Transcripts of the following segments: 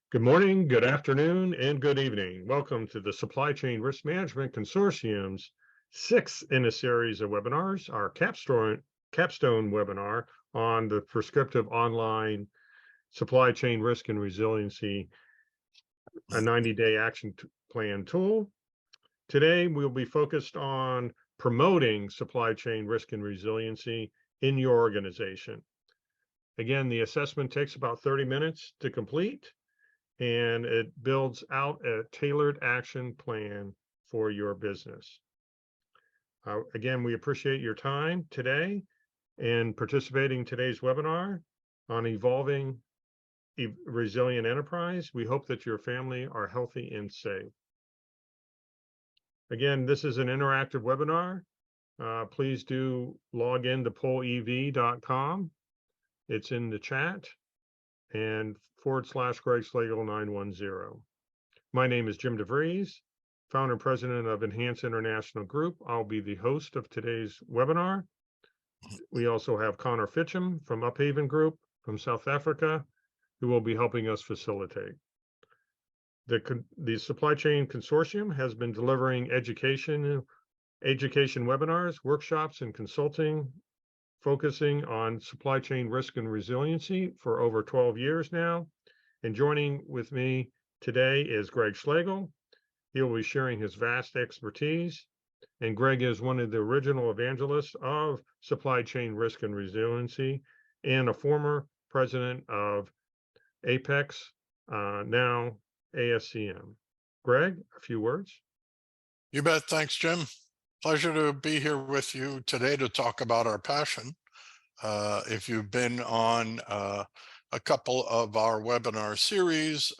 Good morning, good afternoon, and good evening. Welcome to the Supply Chain Risk Management Consortium's sixth in a series of webinars, our capstone webinar on the Prescriptive online supply chain risk and resiliency, a 90-day action plan tool. Today, we'll be focused on promoting supply chain risk and resiliency in your organization. Again, the assessment takes about 30 minutes to complete, and it builds out a tailored action plan for your business. Again, we appreciate your time today and participating in today's webinar on evolving resilient enterprise. We hope that your family are healthy and safe. Again, this is an interactive webinar. Please do log in to polev.com. It's in the chat, and /Greg Slagle 910. My name is Jim DeVries, founder and president of Enhance International Group. I'll be the host of today's webinar. We also have Connor Fitcham from Uphaven Group from South Africa, who will be helping us facilitate. The Supply Chain Consortium has been delivering education webinars, workshops, and consulting focusing on supply chain risk and resiliency for over 12 years now. And joining with me today is Greg Slagle. He will be sharing his vast expertise. And Greg is one of the original evangelists of supply chain risk and resiliency and a former president of Apex, now ASCM. Greg, a few words. You bet. Thanks, Jim. Pleasure to be here with you today to talk about our passion. If you've been on a couple of our webinar series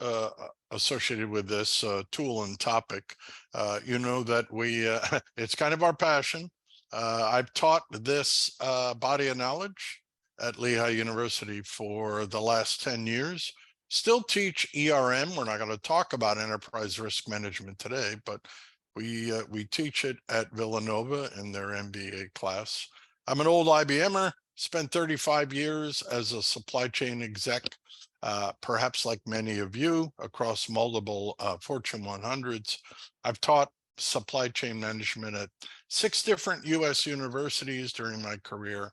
associated with this tool and topic, you know that it's kind of our passion. I've taught this body of knowledge at Lehigh University for the last 10 years. Still teach ERM. We're not going to talk about enterprise risk management today, but we teach it at Villanova in their MBA class. I'm an old IBMer, spent 35 years as a supply chain exec, perhaps like many of you, across multiple Fortune 100s. I've taught supply chain management at 6 different US universities during my career.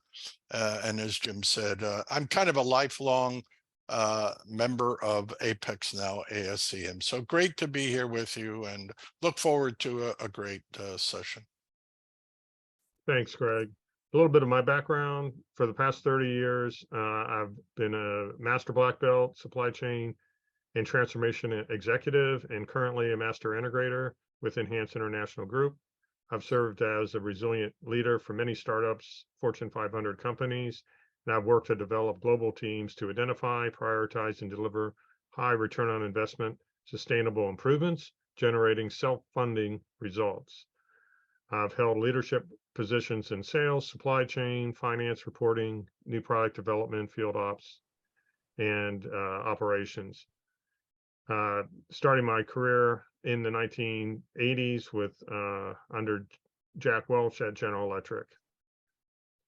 And as Jim said, I'm kind of a lifelong member of Apex, now ASCM. So great to be here with you and look forward to a great session. Thanks, Greg. A little bit of my background. For the past 30 years, I've been a master black belt supply chain and transformation executive, and currently a master integrator with Enhance International Group. I've served as a resilient leader for many startups, Fortune 500 companies, and I've worked to develop global teams to identify, prioritize, and deliver high return on investment, sustainable improvements, generating self-funding results. I've held leadership positions in sales, supply chain, finance, reporting, new product development, field ops, and operations. Starting my career in the 1980s with under Jack Welch at General Electric.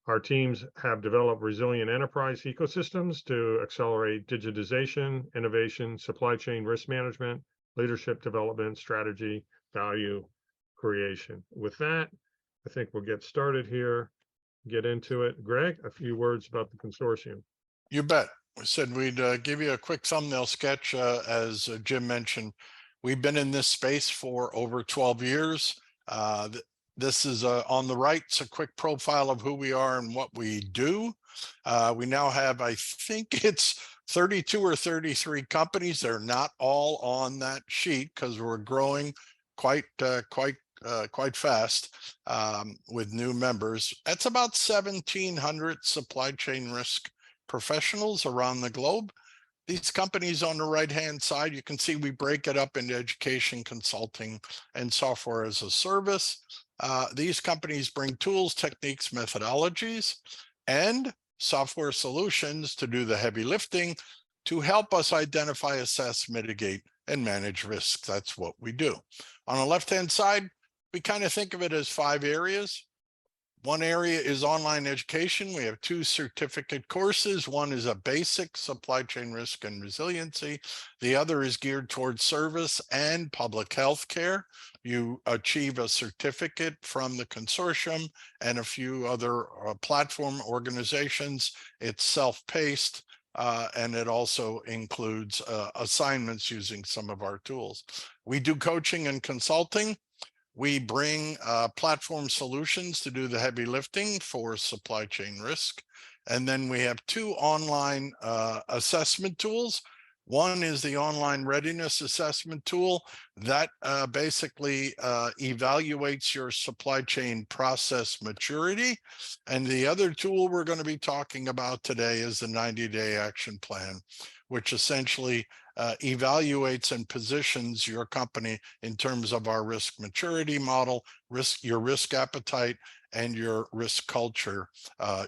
Our teams have developed resilient enterprise ecosystems to accelerate digitization, innovation, supply chain risk management, leadership development, strategy, value creation. With that, I think we'll get started here, get into it. Greg, a few words about the consortium. You bet. We said we'd give you a quick thumbnail sketch. As Jim mentioned, we've been in this space for over 12 years. This is on the right. It's a quick profile of who we are and what we do. We now have, I think it's 32 or 33 companies. They're not all on that sheet because we're growing quite fast with new members. That's about 1,700 supply chain risk professionals around the globe. These companies on the right-hand side, you can see we break it up into education, consulting, and software as a service. These companies bring tools, techniques, methodologies, and software solutions to do the heavy lifting to help us identify, assess, mitigate, and manage risks. That's what we do. On the left-hand side, we kind of think of it as 5 areas. One area is online education. We have 2 certificate courses. One is a basic supply chain risk and resiliency. The other is geared towards service and public health care. You achieve a certificate from the consortium and a few other platform organizations. It's self-paced, and it also includes assignments using some of our tools. We do coaching and consulting. We bring platform solutions to do the heavy lifting for supply chain risk. And then we have 2 online assessment tools. One is the online readiness assessment tool that basically evaluates your supply chain process maturity. And the other tool we're going to be talking about today is the 90-day action plan, which essentially evaluates and positions your company in terms of our risk maturity model, your risk appetite, and your risk culture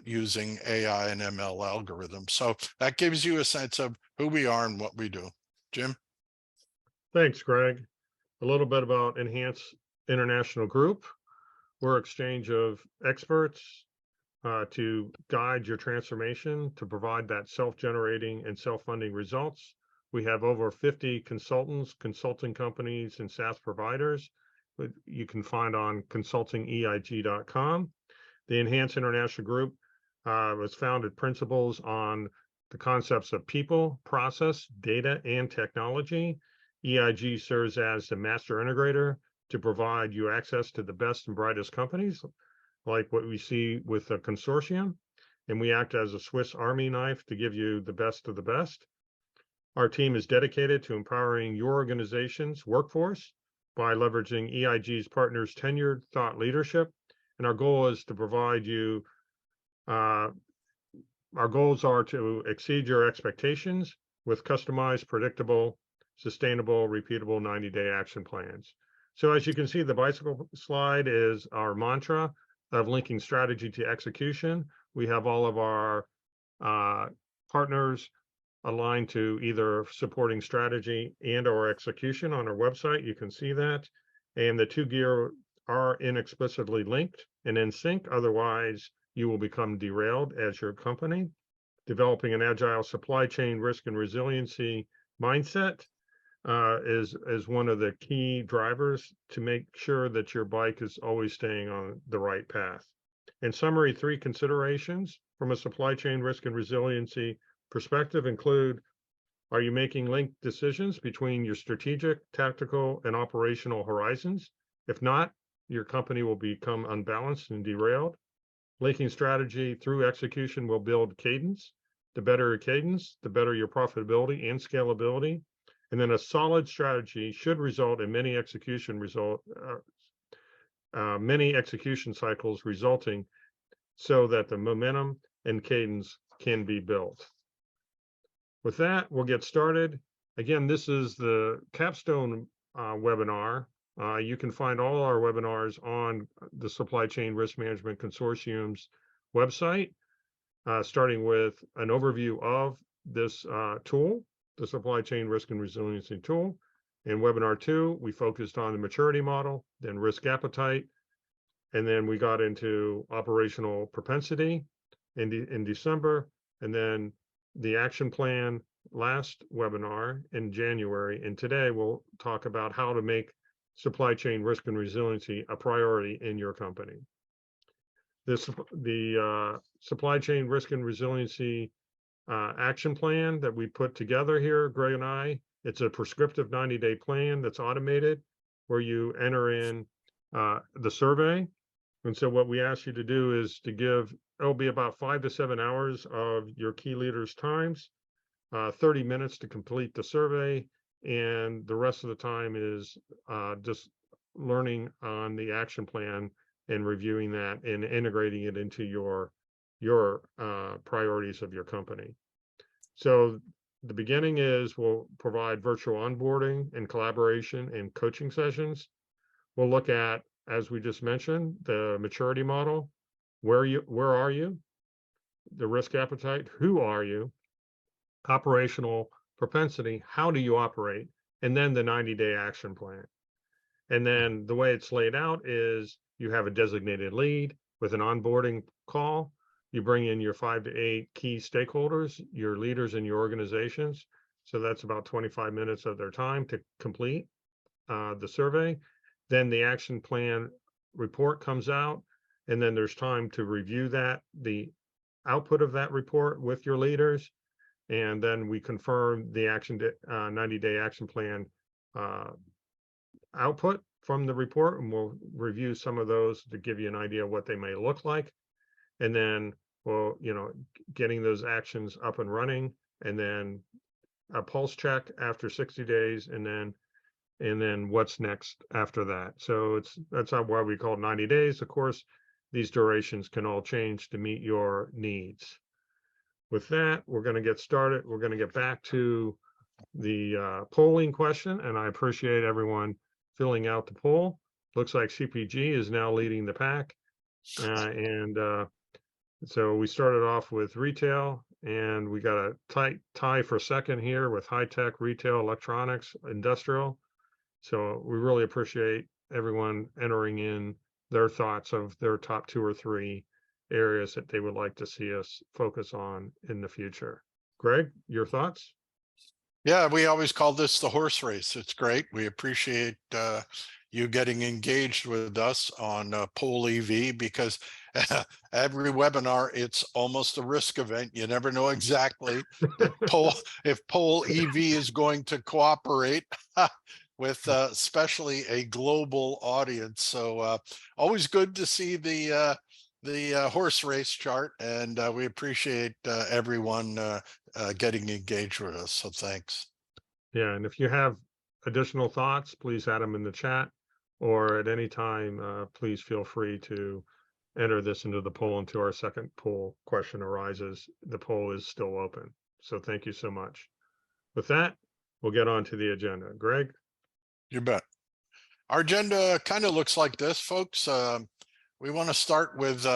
using AI and ML algorithms. So that gives you a sense of who we are and what we do. Jim? Thanks, Greg. A little bit about Enhance International Group. We're an exchange of experts to guide your transformation to provide that self-generating and self-funding results. We have over 50 consultants, consulting companies, and SaaS providers that you can find on consultingeig.com. The Enhance International Group was founded principles on the concepts of people, process, data, and technology. EIG serves as the master integrator to provide you access to the best and brightest companies, like what we see with the consortium. And we act as a Swiss Army knife to give you the best of the best. Our team is dedicated to empowering your organization's workforce by leveraging EIG's partners' tenured thought leadership. And our goal is to provide you, our goals are to exceed your expectations with customized, predictable, sustainable, repeatable 90-day action plans. So as you can see, the bicycle slide is our mantra of linking strategy to execution. We have all of our partners aligned to either supporting strategy and or execution on our website. You can see that. And the 2 gear are inexplicably linked and in sync. Otherwise, you will become derailed as your company. Developing an agile supply chain risk and resiliency mindset is one of the key drivers to make sure that your bike is always staying on the right path. In summary, 3 considerations from a supply chain risk and resiliency perspective include: are you making linked decisions between your strategic, tactical, and operational horizons? If not, your company will become unbalanced and derailed. Linking strategy through execution will build cadence. The better your cadence, the better your profitability and scalability. And then a solid strategy should result in many execution cycles resulting so that the momentum and cadence can be built. With that, we'll get started. Again, this is the capstone webinar. You can find all our webinars on the Supply Chain Risk Management Consortium's website, starting with an overview of this tool, the Supply Chain Risk and Resiliency tool. In webinar 2, we focused on the maturity model, then risk appetite, and then we got into operational propensity in December, and then the action plan last webinar in January. And today we'll talk about how to make supply chain risk and resiliency a priority in your company. The supply chain risk and resiliency action plan that we put together here, Greg and I, it's a prescriptive 90-day plan that's automated where you enter in the survey. And so what we ask you to do is to give, it'll be about 5 to 7 hours of your key leaders' times, 30 minutes to complete the survey, and the rest of the time is just learning on the action plan and reviewing that and integrating it into your priorities of your company. So the beginning is we'll provide virtual onboarding and collaboration and coaching sessions. We'll look at, as we just mentioned, the maturity model. Where are you? The risk appetite, who are you? Operational propensity, how do you operate? And then the 90-day action plan. And then the way it's laid out is you have a designated lead, with an onboarding call. You bring in your 5 to 8 key stakeholders, your leaders in your organizations. So that's about 25 minutes of their time to complete the survey. Then the action plan report comes out, and then there's time to review the output of that report with your leaders. And then we confirm the 90-day action plan output from the report, and we'll review some of those to give you an idea of what they may look like. And then, well, getting those actions up and running, and then a pulse check after 60 days, and then what's next after that. So that's why we call it 90 days. Of course, these durations can all change to meet your needs. With that, we're going to get started. We're going to get back to the polling question, and I appreciate everyone filling out the poll. Looks like CPG is now leading the pack. So we started off with retail, and we got a tight tie for second here with high tech, retail, electronics, industrial. So we really appreciate everyone entering in their thoughts of their top 2 or 3 areas that they would like to see us focus on in the future. Greg, your thoughts? Yeah, we always call this the horse race. It's great. We appreciate you getting engaged with us on Poll EV, because every webinar, it's almost a risk event. You never know exactly if Poll EV is going to cooperate with especially a global audience. So always good to see the horse race chart, and we appreciate everyone getting engaged with us. So thanks. Yeah, and if you have additional thoughts, please add them in the chat, or at any time, please feel free to enter this into the poll until our second poll question arises. The poll is still open. So thank you so much. With that, we'll get on to the agenda. Greg? You bet. Our agenda kind of looks like this, folks. We want to start with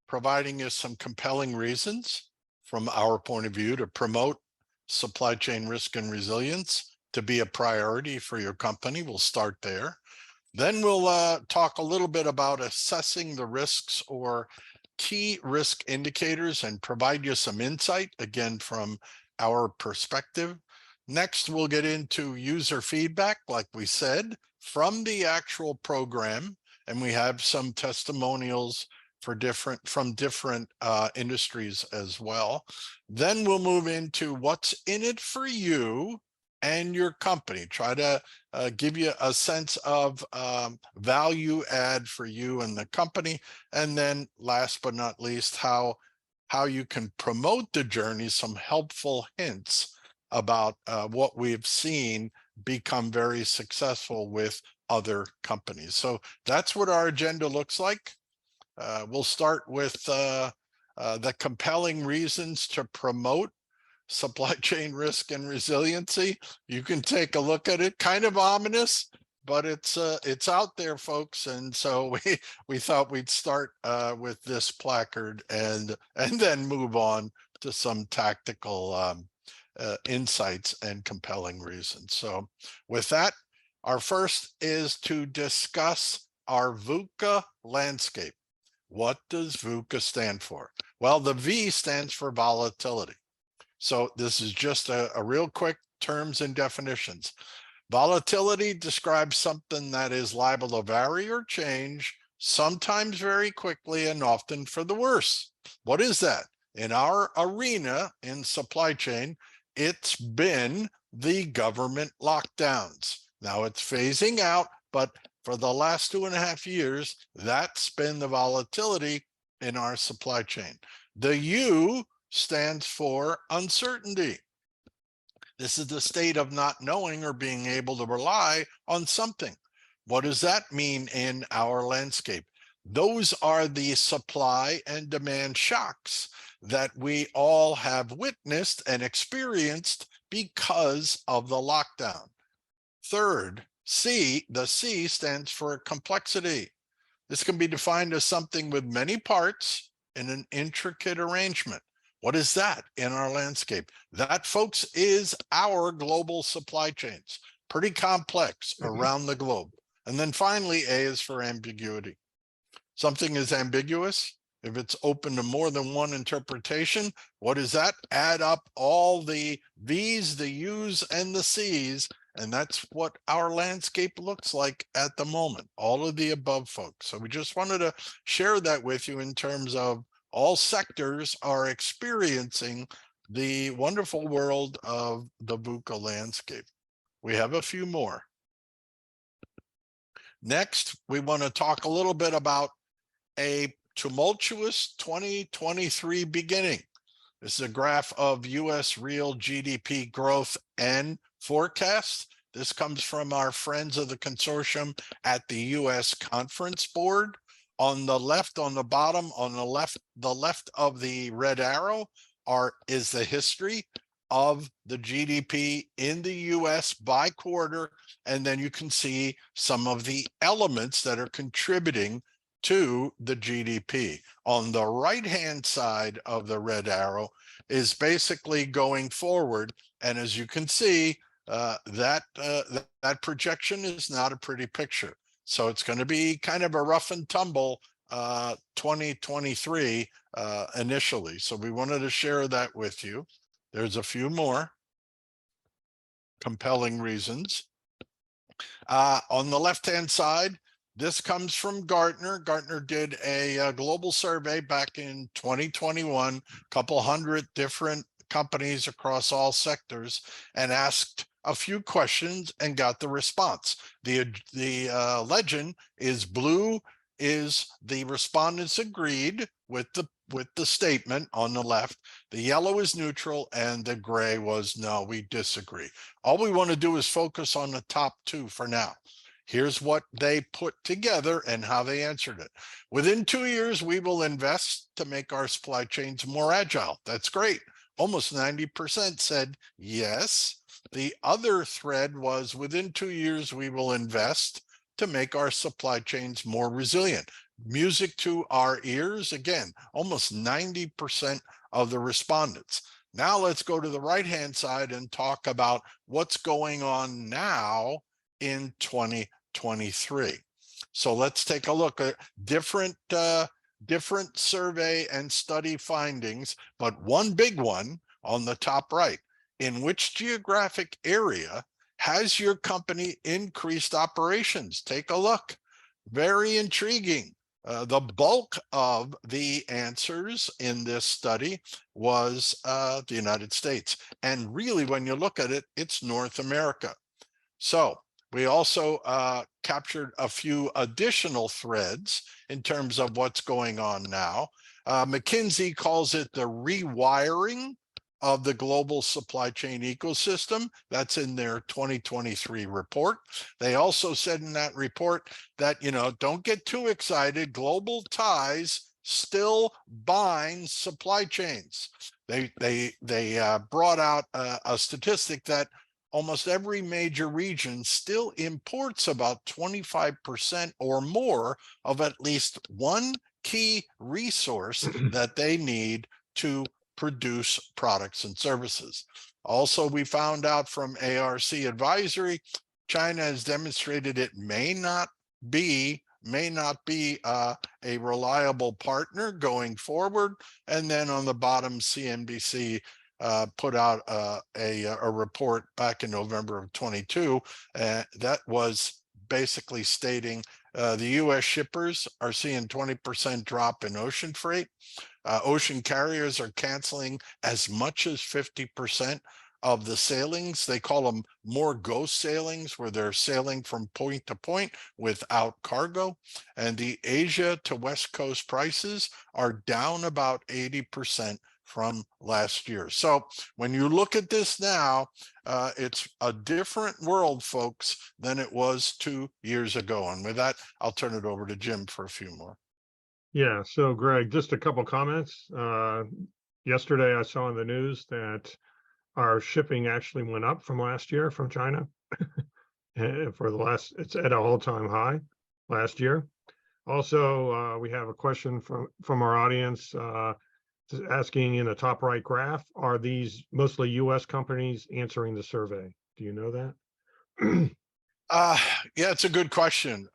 providing you some compelling reasons from our point of view to promote supply chain risk and resilience to be a priority for your company. We'll start there. Then we'll talk a little bit about assessing the risks or key risk indicators and provide you some insight, again, from our perspective. Next, we'll get into user feedback, like we said, from the actual program. And we have some testimonials from different industries as well. Then we'll move into what's in it for you and your company. Try to give you a sense of value add for you and the company. And then last but not least, how you can promote the journey, some helpful hints about what we've seen become very successful with other companies. So that's what our agenda looks like. We'll start with the compelling reasons to promote supply chain risk and resiliency. You can take a look at it. Kind of ominous, but it's out there, folks. And so we thought we'd start with this placard and then move on to some tactical insights and compelling reasons. So with that, our first is to discuss our VUCA landscape. What does VUCA stand for? Well, the V stands for volatility. So this is just a real quick terms and definitions. Volatility describes something that is liable to vary or change, sometimes very quickly and often for the worse. What is that? In our arena in supply chain, it's been the government lockdowns. Now it's phasing out, but for the last 2.5 years, that's been the volatility in our supply chain. The U stands for uncertainty. This is the state of not knowing or being able to rely on something. What does that mean in our landscape? Those are the supply and demand shocks that we all have witnessed and experienced because of the lockdown. Third, C, the C stands for complexity. This can be defined as something with many parts in an intricate arrangement. What is that in our landscape? That, folks, is our global supply chains. Pretty complex around the globe. And then finally, A is for ambiguity. Something is ambiguous. If it's open to more than one interpretation, what is that? Add up all the V's, the U's, and the C's, and that's what our landscape looks like at the moment. All of the above, folks. So we just wanted to share that with you in terms of all sectors are experiencing the wonderful world of the VUCA landscape. We have a few more. Next, we want to talk a little bit about a tumultuous 2023 beginning. This is a graph of US real GDP growth and forecast. This comes from our friends of the consortium at the US Conference Board. On the left, on the bottom, on the left of the red arrow is the history of the GDP in the US by quarter. And then you can see some of the elements that are contributing to the GDP. On the right-hand side of the red arrow is basically going forward. And as you can see, that projection is not a pretty picture. So it's going to be kind of a rough and tumble 2023 initially. So we wanted to share that with you. There's a few more compelling reasons. On the left-hand side, this comes from Gartner. Gartner did a global survey back in 2021, a couple hundred different companies across all sectors, and asked a few questions and got the response. The legend is blue is the respondents agreed with the statement on the left. The yellow is neutral, and the gray was no, we disagree. All we want to do is focus on the top two for now. Here's what they put together and how they answered it. Within 2 years, we will invest to make our supply chains more agile. That's great. Almost 90% said yes. The other thread was within 2 years, we will invest to make our supply chains more resilient. Music to our ears. Again, almost 90% of the respondents. Now let's go to the right-hand side and talk about what's going on now in 2023. So let's take a look at different survey and study findings, but one big one on the top right. In which geographic area has your company increased operations? Take a look. Very intriguing. The bulk of the answers in this study was the United States. And really, when you look at it, it's North America. So we also captured a few additional threads in terms of what's going on now. McKinsey calls it the rewiring of the global supply chain ecosystem. That's in their 2023 report. They also said in that report that, don't get too excited. Global ties still bind supply chains. They brought out a statistic that almost every major region still imports about 25% or more of at least one key resource that they need to produce products and services. Also, we found out from ARC Advisory, China has demonstrated it may not be a reliable partner going forward. And then on the bottom, CNBC put out a report back in November of 22 that was basically stating the US shippers are seeing 20% drop in ocean freight. Ocean carriers are canceling as much as 50% of the sailings. They call them more ghost sailings, where they're sailing from point to point without cargo. And the Asia to West Coast prices are down about 80% from last year. So when you look at this now, it's a different world, folks, than it was 2 years ago. And with that, I'll turn it over to Jim for a few more. Yeah, so Greg, just a couple comments. Yesterday I saw in the news that our shipping actually went up from last year from China. It's at an all-time high last year. Also, we have a question from our audience asking in the top right graph, are these mostly US companies answering the survey? Do you know that? Yeah, it's a good question.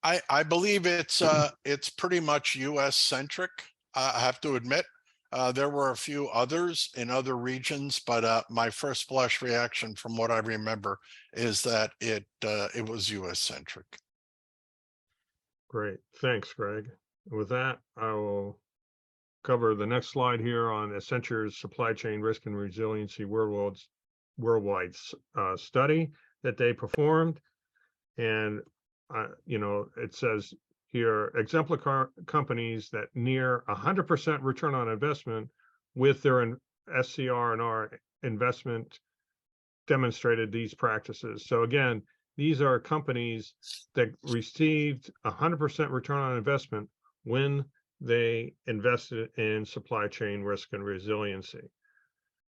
I believe it's pretty much US centric. I have to admit, there were a few others in other regions, but my first blush reaction from what I remember is that it was US centric. Great. Thanks, Greg. With that, I will cover the next slide here on Accenture's supply chain risk and resiliency worldwide study that they performed. And, it says here, exemplar companies that near 100% return on investment with their SCR&R investment demonstrated these practices. So again, these are companies that received 100% return on investment when they invested in supply chain risk and resiliency.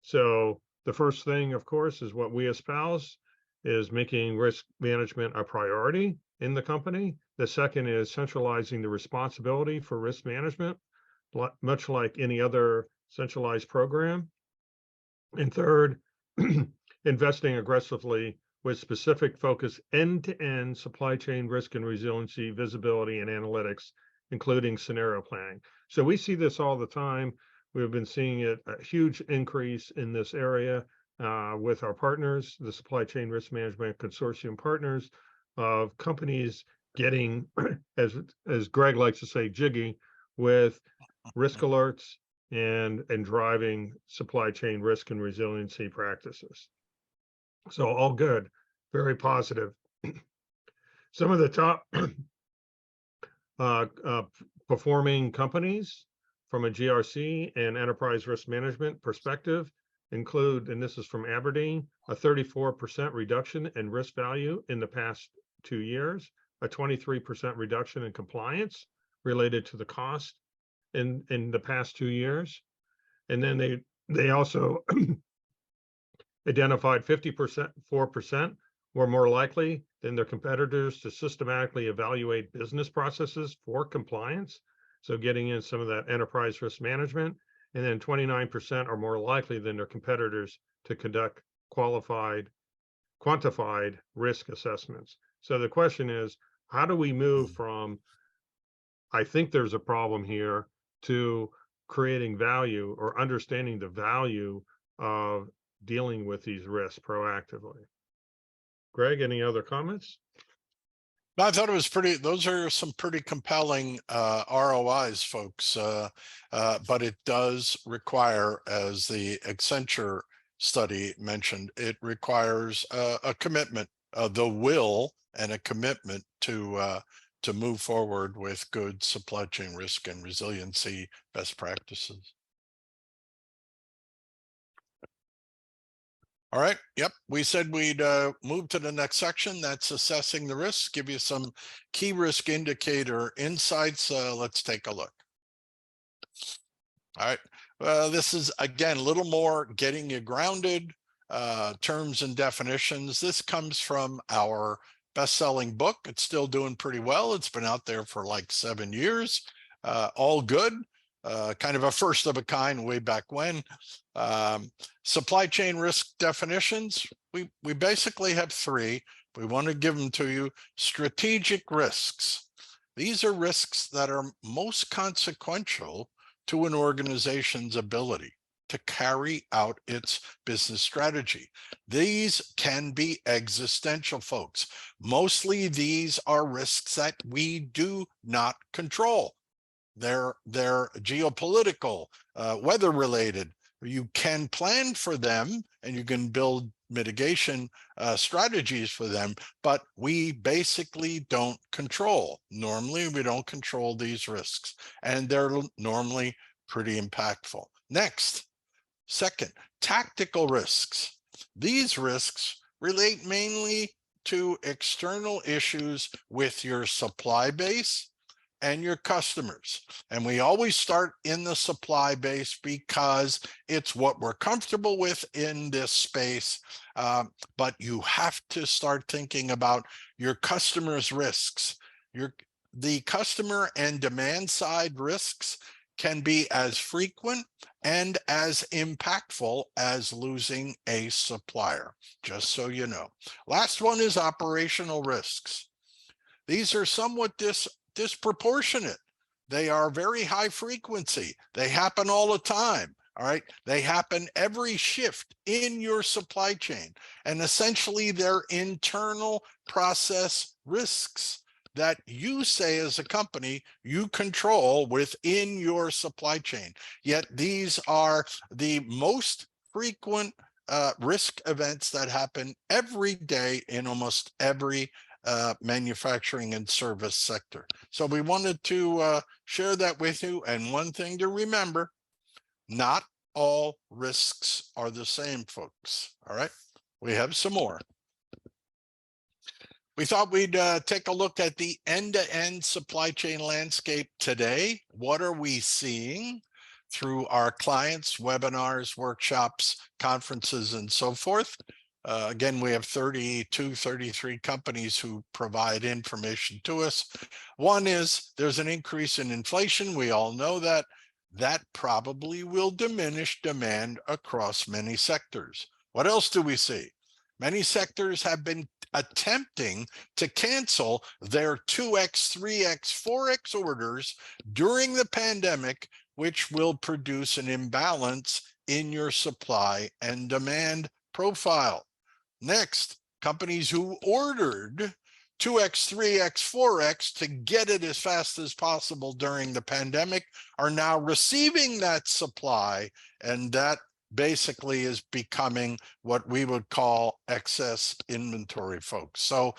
So the first thing, of course, is what we espouse is making risk management a priority in the company. The second is centralizing the responsibility for risk management, much like any other centralized program. And third, investing aggressively with specific focus end-to-end supply chain risk and resiliency, visibility, and analytics, including scenario planning. So we see this all the time. We've been seeing it a huge increase in this area with our partners, the supply chain risk management consortium partners of companies getting, as Greg likes to say, jiggy with risk alerts and driving supply chain risk and resiliency practices. So all good, very positive. Some of the top performing companies from a GRC and enterprise risk management perspective include, and this is from Aberdeen, a 34% reduction in risk value in the past 2 years, a 23% reduction in compliance related to the cost in the past 2 years. And then they also identified 4% were more likely than their competitors to systematically evaluate business processes for compliance. So getting in some of that enterprise risk management, and then 29% are more likely than their competitors to conduct quantified risk assessments. So the question is, how do we move from, I think there's a problem here, to creating value or understanding the value of dealing with these risks proactively? Greg, any other comments? I thought it was those are some pretty compelling ROIs, folks. But it does require, as the Accenture study mentioned, it requires a commitment, the will and a commitment to move forward with good supply chain risk and resiliency best practices. All right. Yep. We said we'd move to the next section. That's assessing the risks, give you some key risk indicator insights. Let's take a look. All right. This is, again, a little more getting you grounded, terms and definitions. This comes from our best-selling book. It's still doing pretty well. It's been out there for like 7 years. All good. Kind of a first of a kind way back when. Supply chain risk definitions, we basically have 3. We want to give them to you. Strategic risks. These are risks that are most consequential to an organization's ability to carry out its business strategy. These can be existential, folks. Mostly these are risks that we do not control. They're geopolitical, weather related. You can plan for them and you can build mitigation strategies for them, but we basically don't control. Normally, we don't control these risks, and they're normally pretty impactful. Next, second, tactical risks. These risks relate mainly to external issues with your supply base and your customers. And we always start in the supply base because it's what we're comfortable with in this space. But you have to start thinking about your customers' risks. The customer and demand side risks can be as frequent and as impactful as losing a supplier, just so you know. Last one is operational risks. these are somewhat disproportionate. They are very high frequency. They happen all the time. All right. They happen every shift in your supply chain. And essentially, they're internal process risks that you say as a company you control within your supply chain. Yet these are the most frequent risk events that happen every day in almost every manufacturing and service sector. So we wanted to share that with you. And one thing to remember, not all risks are the same, folks. All right, we have some more. We thought we'd take a look at the end-to-end supply chain landscape today. What are we seeing through our clients, webinars, workshops, conferences, and so forth? Again, we have 32, 33 companies who provide information to us. One is there's an increase in inflation. We all know that. That probably will diminish demand across many sectors. What else do we see? Many sectors have been attempting to cancel their 2x, 3x, 4x orders during the pandemic, which will produce an imbalance in your supply and demand profile. Next, companies who ordered 2x, 3x, 4x to get it as fast as possible during the pandemic are now receiving that supply, and that basically is becoming what we would call excess inventory, folks. So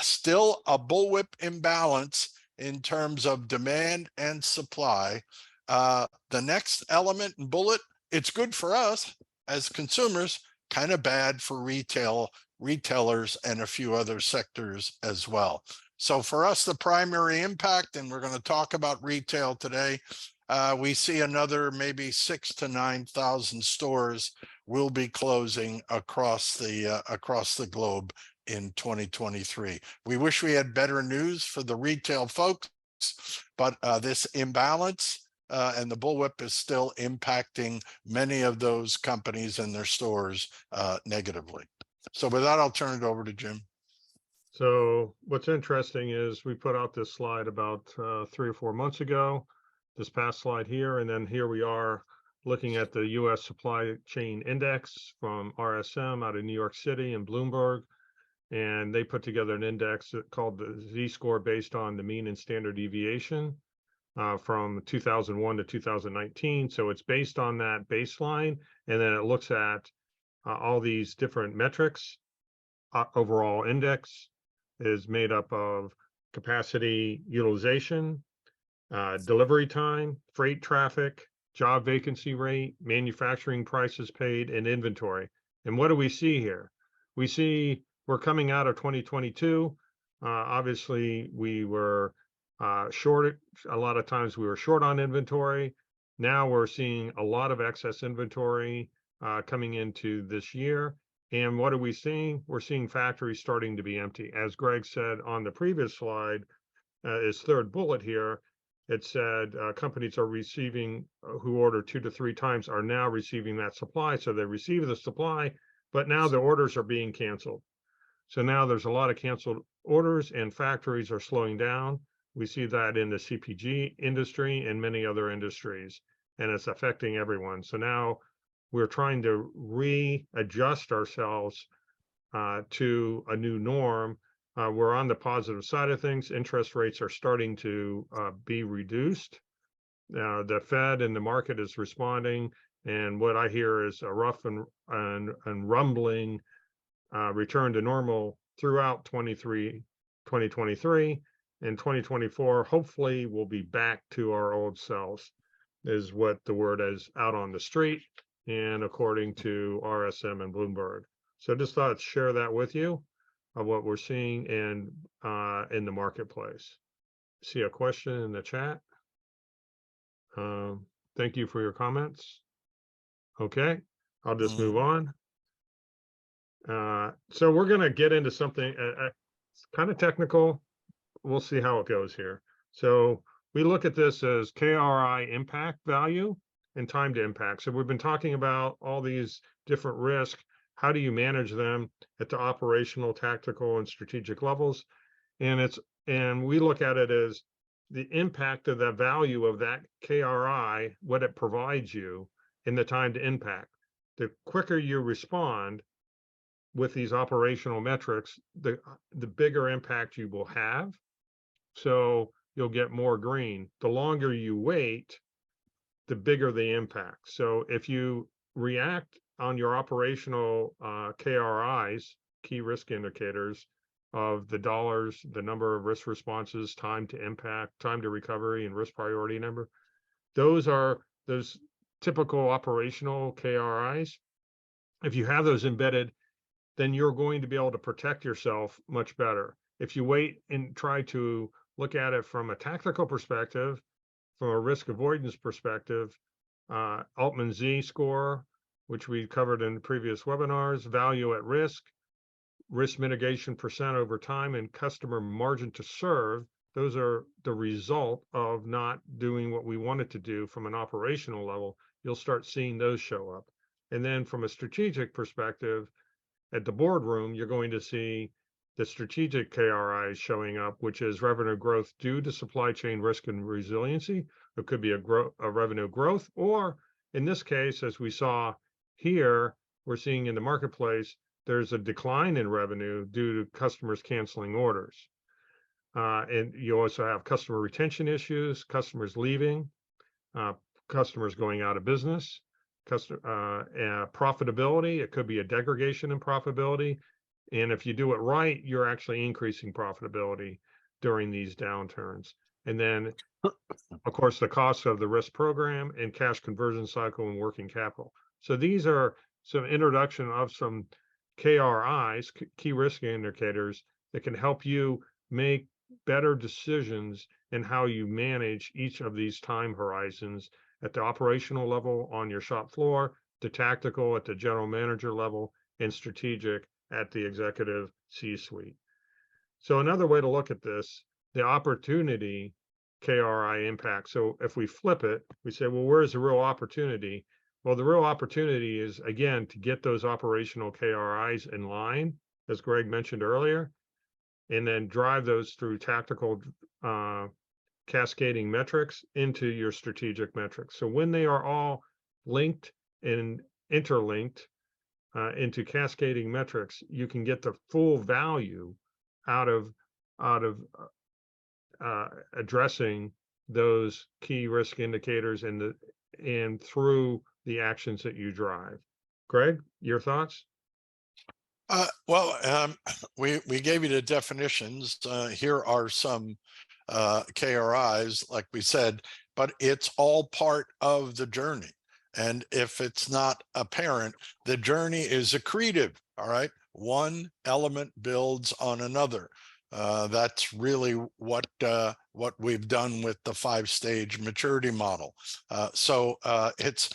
still a bullwhip imbalance in terms of demand and supply. The next element and bullet, it's good for us as consumers, kind of bad for retailers and a few other sectors as well. So for us, the primary impact, and we're going to talk about retail today, we see another maybe 6,000 to 9,000 stores will be closing across the globe in 2023. We wish we had better news for the retail folks, but this imbalance and the bullwhip is still impacting many of those companies and their stores negatively. So with that, I'll turn it over to Jim. So what's interesting is we put out this slide about 3 or 4 months ago, this past slide here, and then here we are looking at the U.S. Supply Chain Index from RSM out of New York City and Bloomberg. And they put together an index called the Z-score based on the mean and standard deviation from 2001 to 2019. So it's based on that baseline, and then it looks at all these different metrics. Overall index is made up of capacity utilization, delivery time, freight traffic, job vacancy rate, manufacturing prices paid, and inventory. And what do we see here? We see we're coming out of 2022. Obviously, we were short. A lot of times we were short on inventory. Now we're seeing a lot of excess inventory coming into this year. And what are we seeing? We're seeing factories starting to be empty. As Greg said on the previous slide, his third bullet here, it said companies are receiving, who order 2 to 3 times are now receiving that supply. So they receive the supply, but now the orders are being canceled. So now there's a lot of canceled orders and factories are slowing down. We see that in the CPG industry and many other industries, and it's affecting everyone. So now we're trying to readjust ourselves to a new norm. We're on the positive side of things. Interest rates are starting to be reduced. The Fed and the market is responding, and what I hear is a rough and rumbling return to normal throughout 2023, and 2024. Hopefully, we'll be back to our old selves, is what the word is out on the street, and according to RSM and Bloomberg. So just thought I'd share that with you of what we're seeing in the marketplace. See a question in the chat. Thank you for your comments. Okay, I'll just move on. So we're going to get into something kind of technical. We'll see how it goes here. So we look at this as KRI impact value and time to impact. So we've been talking about all these different risks. How do you manage them at the operational, tactical, and strategic levels? And it's And we look at it as the impact of the value of that KRI, what it provides you in the time to impact. The quicker you respond with these operational metrics, the bigger impact you will have. So you'll get more green. The longer you wait, the bigger the impact. So if you react on your operational KRIs, key risk indicators, of the dollars, the number of risk responses, time to impact, time to recovery, and risk priority number, those are those typical operational KRIs. If you have those embedded, then you're going to be able to protect yourself much better. If you wait and try to look at it from a tactical perspective, from a risk avoidance perspective, Altman Z score, which we covered in previous webinars, value at risk mitigation percent over time, and customer margin to serve, those are the result of not doing what we wanted to do from an operational level. You'll start seeing those show up. And then from a strategic perspective, at the boardroom, you're going to see the strategic KRIs showing up, which is revenue growth due to supply chain risk and resiliency. It could be a revenue growth, or in this case, as we saw here, we're seeing in the marketplace, there's a decline in revenue due to customers canceling orders. And you also have customer retention issues, customers leaving, customers going out of business, profitability. It could be a degradation in profitability. And if you do it right, you're actually increasing profitability during these downturns. And then, of course, the cost of the risk program and cash conversion cycle and working capital. So these are some introduction of some KRIs, key risk indicators, that can help you make better decisions in how you manage each of these time horizons at the operational level on your shop floor, the tactical at the general manager level, and strategic at the executive C-suite. So another way to look at this, the opportunity KRI impact. So if we flip it, we say, well, where's the real opportunity? Well, the real opportunity is, again, to get those operational KRIs in line, as Greg mentioned earlier, and then drive those through tactical cascading metrics into your strategic metrics. So when they are all linked and interlinked into cascading metrics, you can get the full value out of addressing those key risk indicators and through the actions that you drive. Greg, your thoughts? We gave you the definitions. Here are some KRIs, like we said, but it's all part of the journey. And if it's not apparent, the journey is accretive. All right. One element builds on another. That's really what we've done with the 5-stage maturity model. It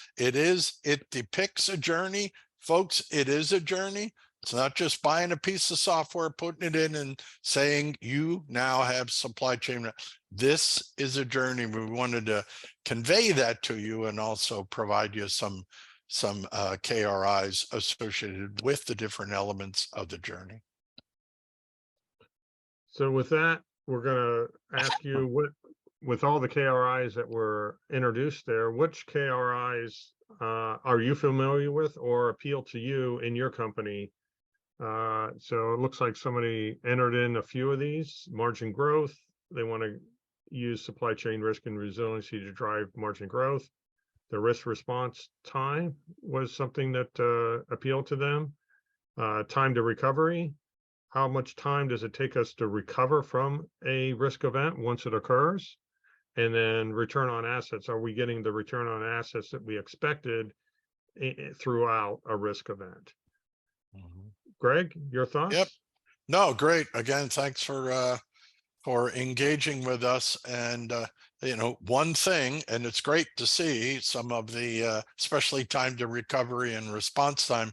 depicts a journey, folks. It is a journey. It's not just buying a piece of software, putting it in and saying you now have supply chain. This is a journey. We wanted to convey that to you and also provide you some KRIs associated with the different elements of the journey. So with that, we're going to ask you, with all the KRIs that were introduced there, which KRIs are you familiar with or appeal to you in your company? So it looks like somebody entered in a few of these. Margin growth, they want to use supply chain risk and resiliency to drive margin growth. The risk response time was something that appealed to them. Time to recovery, how much time does it take us to recover from a risk event once it occurs? And then return on assets, are we getting the return on assets that we expected throughout a risk event? Greg, your thoughts? Yep. No, great. Again, thanks for engaging with us. And one thing, and it's great to see some of the especially time to recovery and response time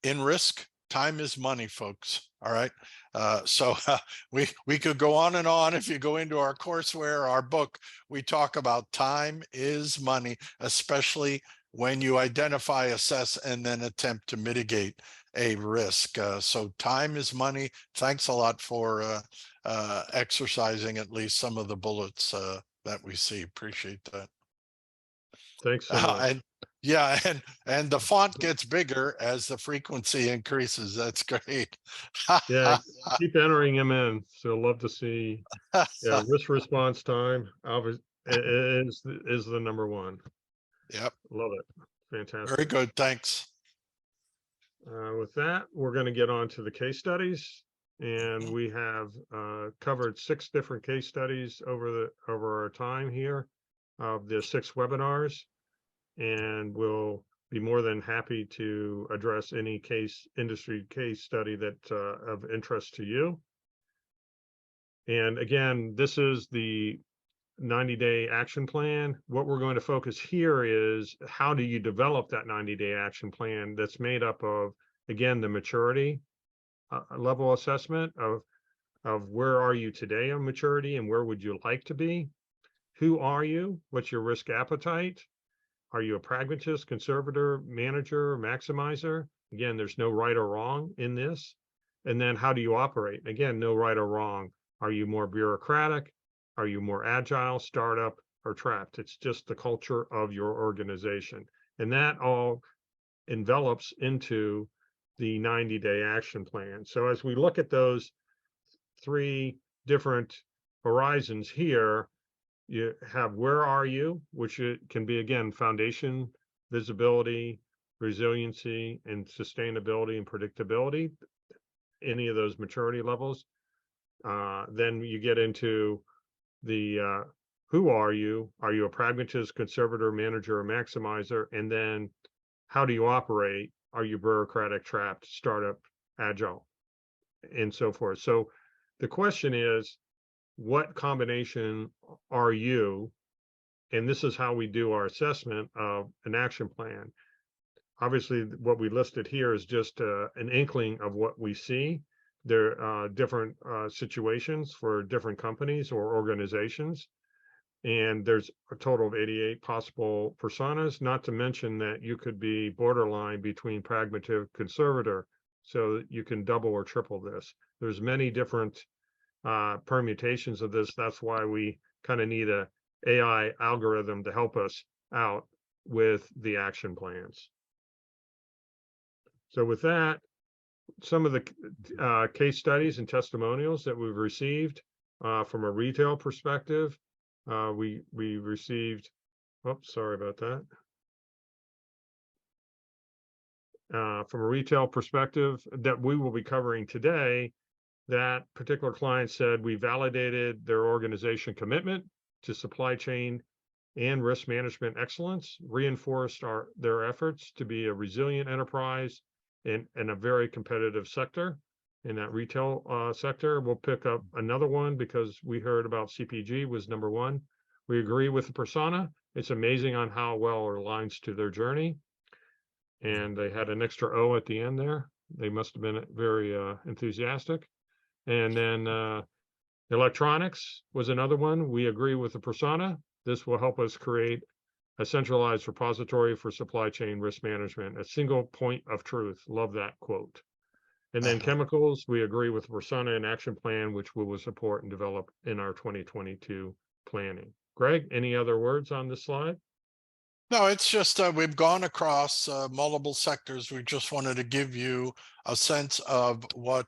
in risk. Time is money, folks. All right. We could go on and on. If you go into our courseware, our book, we talk about time is money, especially when you identify, assess, and then attempt to mitigate. a risk. So time is money. Thanks a lot for exercising at least some of the bullets that we see. Appreciate that. Thanks so much. And yeah, and the font gets bigger as the frequency increases. That's great. Yeah, keep entering them in. So love to see. Yeah, risk response time obviously is the number one. Yep. Love it. Very Fantastic. good. Thanks. With that, we're going to get on to the case studies, and Mhm. we have covered 6 different case studies over our time here of the 6 webinars, and we'll be more than happy to address any industry case study that of interest to you. And again, this is the 90-day action plan. What we're going to focus here is how do you develop that 90-day action plan that's made up of, again, the maturity level assessment of where are you today on maturity and where would you like to be? Who are you? What's your risk appetite? Are you a pragmatist, conservator, manager, maximizer? Again, there's no right or wrong in this. And then how do you operate? Again, no right or wrong. Are you more bureaucratic? Are you more agile, startup, or trapped? It's just the culture of your organization. And that all envelops into the 90-day action plan. So as we look at those 3 different horizons here, you have where are you, which it can be, again, foundation, visibility, resiliency, and sustainability and predictability, any of those maturity levels. Then you get into the who are you? Are you a pragmatist, conservator, manager, or maximizer? And then how do you operate? Are you bureaucratic, trapped, startup, agile, and so forth? So the question is, what combination are you? And this is how we do our assessment of an action plan. Obviously, what we listed here is just an inkling of what we see. There are different situations for different companies or organizations. And there's a total of 88 possible personas, not to mention that you could be borderline between pragmatic conservator, so you can double or triple this. There's many different permutations of this. That's why we kind of need a AI algorithm to help us out with the action plans. So with that, some of the case studies and testimonials that we've received from a retail perspective. We received, oops, sorry about that. From a retail perspective that we will be covering today, that particular client said we validated their organization commitment to supply chain and risk management excellence, reinforced their efforts to be a resilient enterprise in a very competitive sector. In that retail sector, we'll pick up another one because we heard about CPG was number 1. We agree with the persona. It's amazing on how well it aligns to their journey. And they had an extra O at the end there. They must have been very enthusiastic. And then electronics was another one. We agree with the persona. This will help us create a centralized repository for supply chain risk management, a single point of truth. Love that quote. And then chemicals, we agree with persona and action plan, which we will support and develop in our 2022 planning. Greg, any other words on this slide? No, it's just we've gone across multiple sectors. We just wanted to give you a sense of what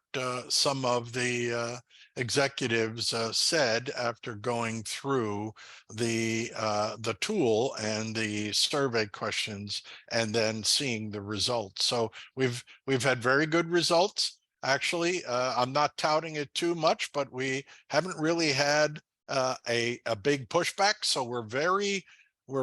some of the executives said after going through the tool and the survey questions, and then seeing the results. So we've had very good results. Actually, I'm not touting it too much, but we haven't really had a big pushback. So we're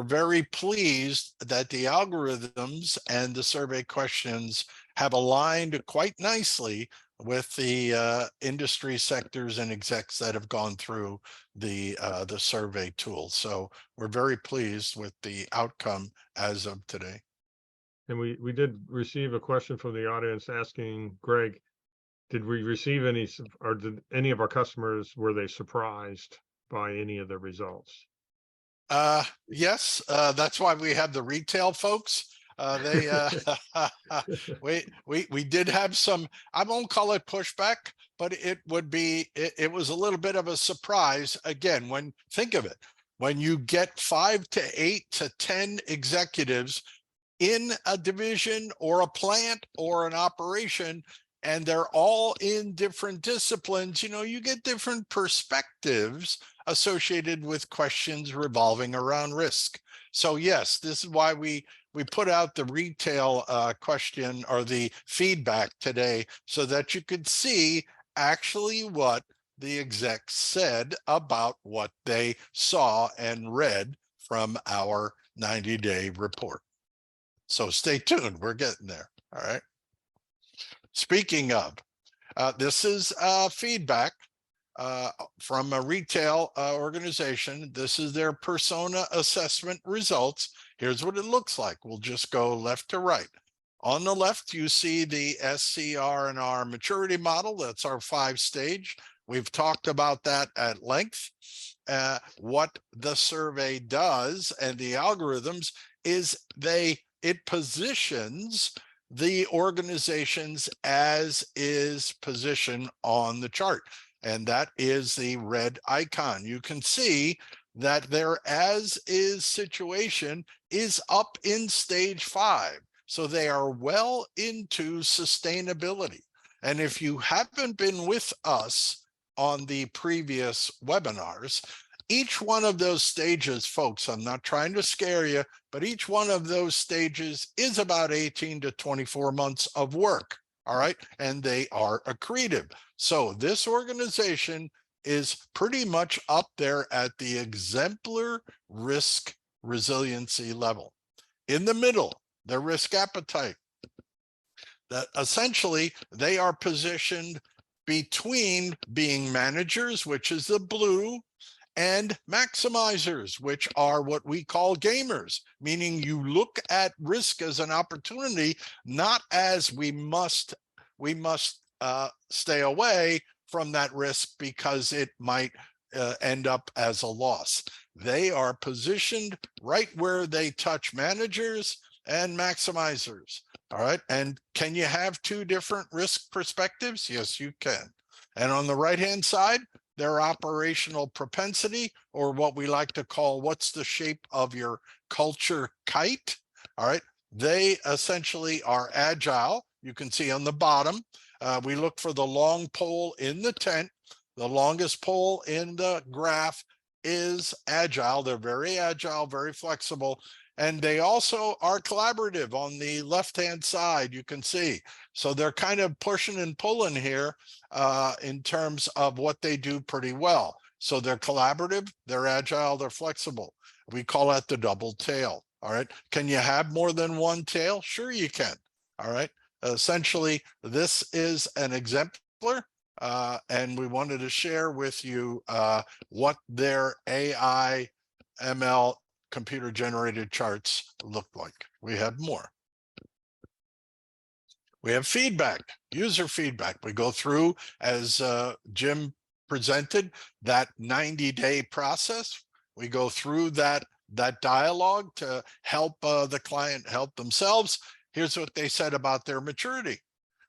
very pleased that the algorithms and the survey questions have aligned quite nicely with the industry sectors and execs that have gone through the survey tool. So we're very pleased with the outcome as of today. And we did receive a question from the audience asking, Greg, did we receive any, or did any of our customers, were they surprised by any of the results? Yes, that's why we have the retail folks. We did have some, I won't call it pushback, but it was a little bit of a surprise. Again, think of it, when you get 5 to 8 to 10 executives in a division or a plant or an operation, and they're all in different disciplines, you get different perspectives associated with questions revolving around risk. So yes, this is why we put out the retail question or the feedback today, so that you could see actually what the execs said about what they saw and read from our 90-day report. So stay tuned, we're getting there. All right. Speaking of, this is feedback from a retail organization. This is their persona assessment results. Here's what it looks like. We'll just go left to right. On the left, you see the SCR&R maturity model. That's our 5-stage. We've talked about that at length. What the survey does and the algorithms is it positions the organizations as is positioned on the chart. And that is the red icon. You can see that their as is situation is up in stage 5. So they are well into sustainability. And if you haven't been with us on the previous webinars, each one of those stages, folks, I'm not trying to scare you, but each one of those stages is about 18 to 24 months of work. All right. And they are accretive. So this organization is pretty much up there at the exemplar risk resiliency level. In the middle, their risk appetite. That essentially they are positioned between being managers, which is the blue, and maximizers, which are what we call gamers, meaning you look at risk as an opportunity, not as we must stay away from that risk because it might end up as a loss. They are positioned right where they touch managers and maximizers. All right. And can you have 2 different risk perspectives? Yes, you can. And on the right-hand side, their operational propensity, or what we like to call, what's the shape of your culture kite? All right. They essentially are agile. You can see on the bottom, we look for the long pole in the tent. The longest pole in the graph is agile. They're very agile, very flexible. And they also are collaborative on the left-hand side, you can see. So they're kind of pushing and pulling here in terms of what they do pretty well. So they're collaborative, they're agile, they're flexible. We call that the double tail. All right. Can you have more than one tail? Sure you can. All right. Essentially, this is an exemplar. And we wanted to share with you what their AI ML computer generated charts look like. We have more. We have feedback, user feedback. We go through, as Jim presented, that 90-day process. We go through that dialogue to help the client help themselves. Here's what they said about their maturity.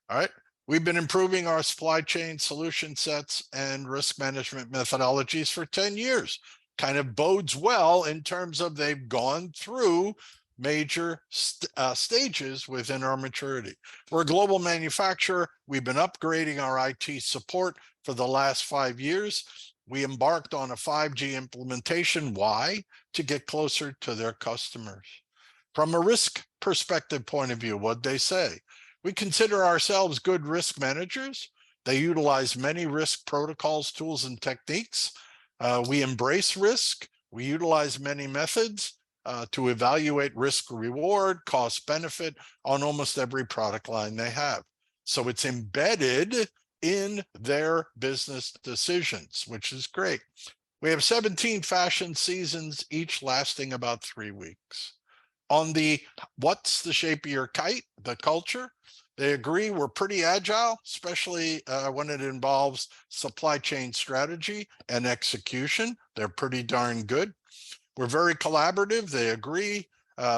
All right. We've been improving our supply chain solution sets and risk management methodologies for 10 years. Kind of bodes well in terms of they've gone through major stages within our maturity. We're a global manufacturer. We've been upgrading our IT support for the last 5 years. We embarked on a 5G implementation. Why? To get closer to their customers. From a risk perspective point of view, what'd they say? We consider ourselves good risk managers. They utilize many risk protocols, tools, and techniques. We embrace risk. We utilize many methods to evaluate risk reward, cost benefit on almost every product line they have. So it's embedded in their business decisions, which is great. We have 17 fashion seasons, each lasting about 3 weeks. On the what's the shape of your kite, the culture, they agree we're pretty agile, especially when it involves supply chain strategy and execution. They're pretty darn good. We're very collaborative. They agree.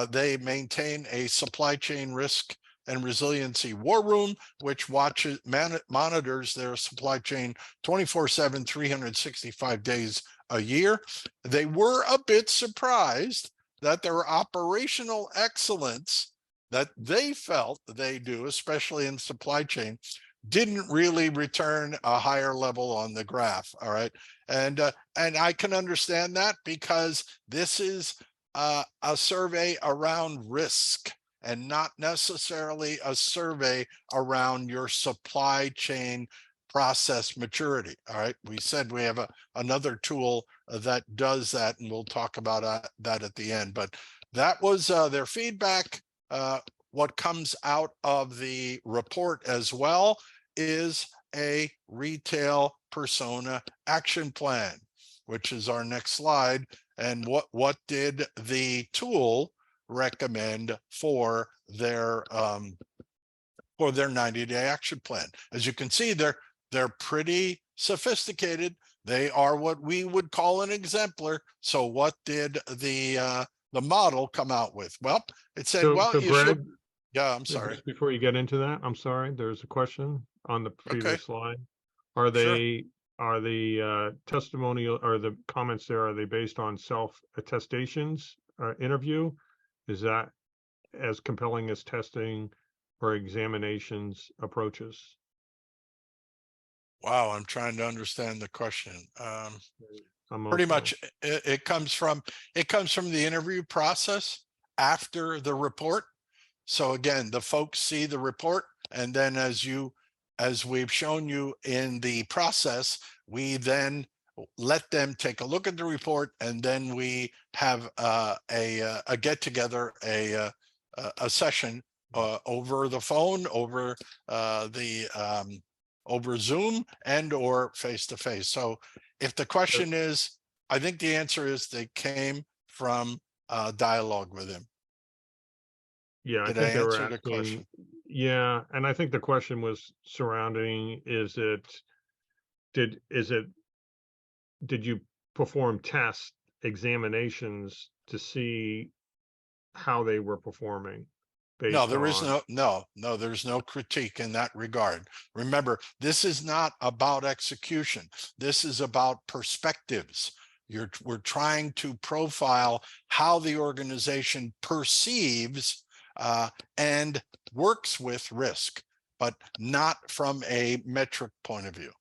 They maintain a supply chain risk and resiliency war room, which monitors their supply chain 24/7, 365 days a year. They were a bit surprised that their operational excellence that they felt they do, especially in supply chain, didn't really return a higher level on the graph. All right. And I can understand that, because this is a survey around risk and not necessarily a survey around your supply chain process maturity. All right. We said we have another tool that does that, and we'll talk about that at the end. But that was their feedback. What comes out of the report as well is a retail persona action plan, which is our next slide. And what did the tool recommend for their 90-day action plan? As you can see, they're pretty sophisticated. They are what we would call an exemplar. So what did the model come out with? Well, it said, So, well, so you Greg, should. Yeah, I'm sorry. just before you get into that, I'm sorry, there's a question on the Okay, previous slide. Are sure. the testimonial or the comments there, are they based on self-attestations interview? Is that as compelling as testing or examinations approaches? Wow, I'm trying to understand the question. I'm Pretty also, much it comes from the interview process after the report. So again, the folks see the report, and then as we've shown you in the process, we then let them take a look at the report, and then we have a get together, a session over the phone, over over Zoom, and or face to face. So if the question is, I think the answer is they came from dialogue with him. yeah, I Did I think they were answer the asking, question? yeah, and I think the question was surrounding, did you perform test examinations to see how they were performing No, based there is on, no, there's no critique in that regard. Remember, this is not about execution. This is about perspectives. We're trying to profile how the organization perceives and works with risk, but not from a metric point of view.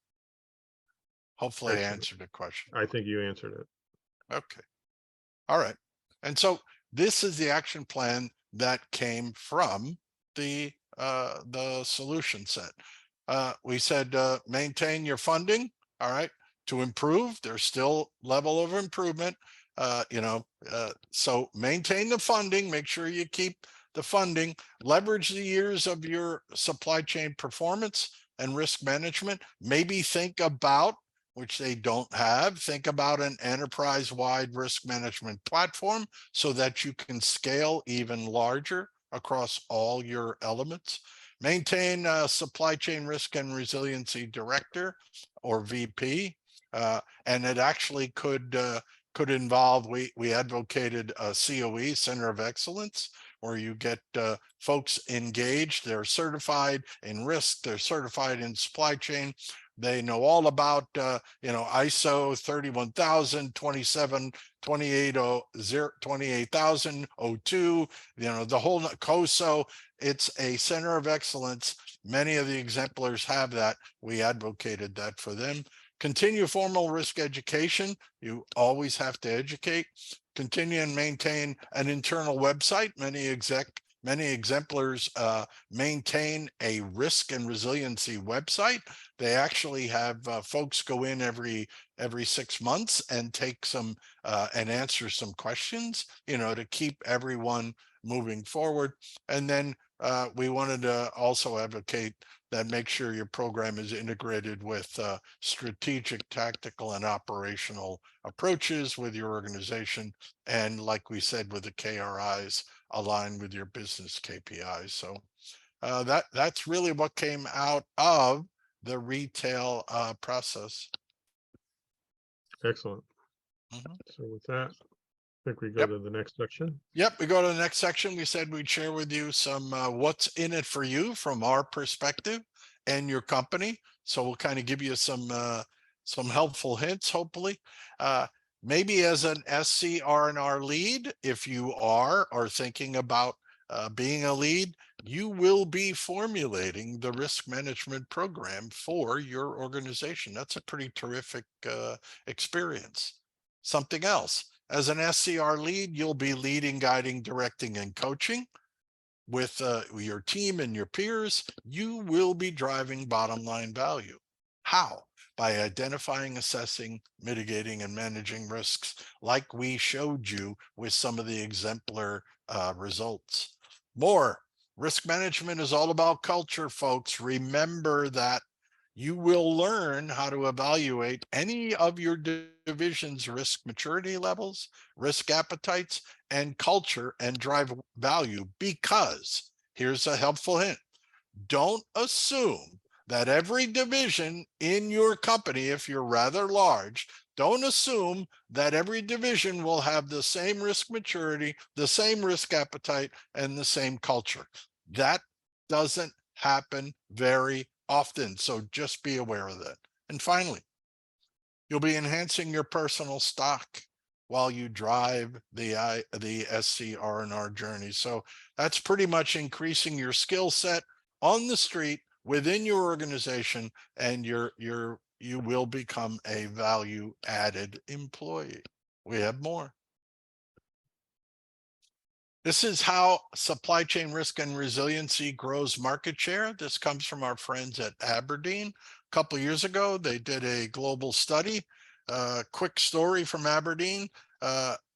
Hopefully I excellent. answered the question. I think you answered it. Okay. All right. And so this is the action plan that came from the solution set. We said maintain your funding. All right. To improve, there's still level of improvement. So maintain the funding, make sure you keep the funding, leverage the years of your supply chain performance and risk management. Maybe think about, which they don't have, think about an enterprise-wide risk management platform so that you can scale even larger across all your elements. Maintain a supply chain risk and resiliency director, or VP. And it actually could involve, we advocated a COE, Center of Excellence, where you get folks engaged. They're certified in risk, they're certified in supply chain. They know all about, ISO 31000, 27, 28002, the whole COSO. It's a center of excellence. Many of the exemplars have that. We advocated that for them. Continue formal risk education. You always have to educate. Continue and maintain an internal website. Many exemplars maintain a risk and resiliency website. They actually have folks go in every 6 months and take some and answer some questions, to keep everyone moving forward. And then we wanted to also advocate that make sure your program is integrated with strategic, tactical, and operational approaches with your organization. And like we said, with the KRIs, align with your business KPIs. So that's really what came out of the retail process. Excellent. Mhm. So with that, think we go Yep. to the next section. Yep, we go to the next section. We said we'd share with you some what's in it for you from our perspective and your company. So we'll kind of give you some helpful hints, hopefully. Maybe as an SCR&R lead, if you are thinking about being a lead, you will be formulating the risk management program for your organization. That's a pretty terrific experience. Something else. As an SCR lead, you'll be leading, guiding, directing, and coaching with your team and your peers. You will be driving bottom line value. How? By identifying, assessing, mitigating, and managing risks like we showed you with some of the exemplar results. More, risk management is all about culture, folks. Remember that you will learn how to evaluate any of your division's risk maturity levels, risk appetites, and culture and drive value, because here's a helpful hint. Don't assume that every division in your company, if you're rather large, don't assume that every division will have the same risk maturity, the same risk appetite, and the same culture. That doesn't happen very often. So just be aware of that. And finally, you'll be enhancing your personal stock while you drive the SCR&R journey. So that's pretty much increasing your skill set on the street within your organization, and you will become a value added employee. We have more. This is how supply chain risk and resiliency grows market share. This comes from our friends at Aberdeen. A couple of years ago, they did a global study. Quick story from Aberdeen.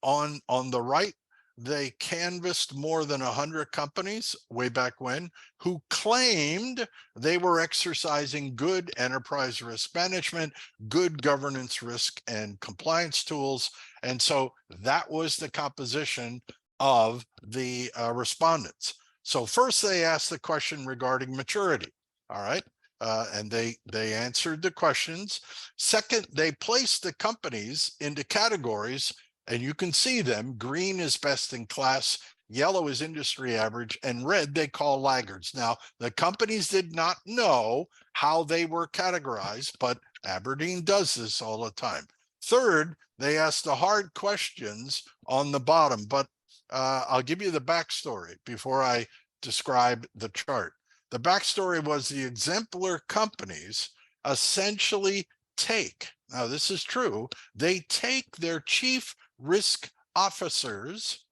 On the right, they canvassed more than 100 companies way back when who claimed they were exercising good enterprise risk management, good governance risk and compliance tools. And so that was the composition of the respondents. So first they asked the question regarding maturity. All right. And they answered the questions. Second, they placed the companies into categories, and you can see them. Green is best in class, yellow is industry average, and red they call laggards. Now, the companies did not know how they were categorized, but Aberdeen does this all the time. Third, they asked the hard questions on the bottom, but I'll give you the backstory before I describe the chart. The backstory was the exemplar companies essentially take, now this is true, they take their chief risk officers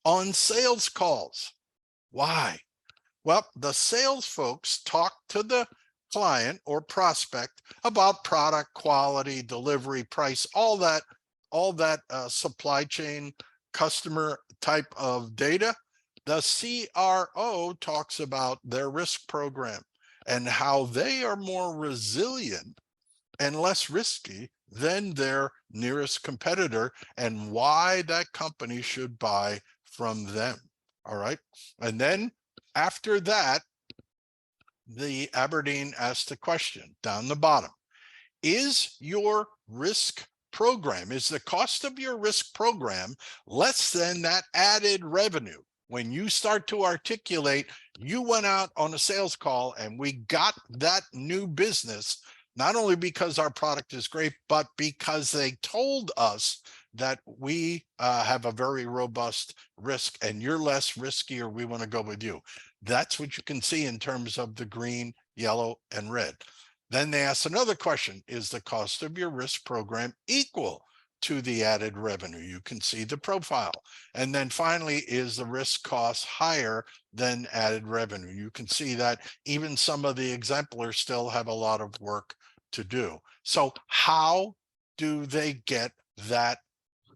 on sales calls. Why? Well, the sales folks talk to the client or prospect about product quality, delivery, price, all that supply chain customer type of data. The CRO talks about their risk program and how they are more resilient and less risky than their nearest competitor, and why that company should buy from them. All right. And then after that, the Aberdeen asked the question down the bottom: is your risk program, is the cost of your risk program less than that added revenue? When you start to articulate, you went out on a sales call and we got that new business, not only because our product is great, but because they told us that we have a very robust risk and you're less risky, or we want to go with you. That's what you can see in terms of the green, yellow, and red. Then they ask another question: is the cost of your risk program equal to the added revenue? You can see the profile. And then finally, is the risk cost higher than added revenue? You can see that even some of the exemplars still have a lot of work to do. So how do they get that?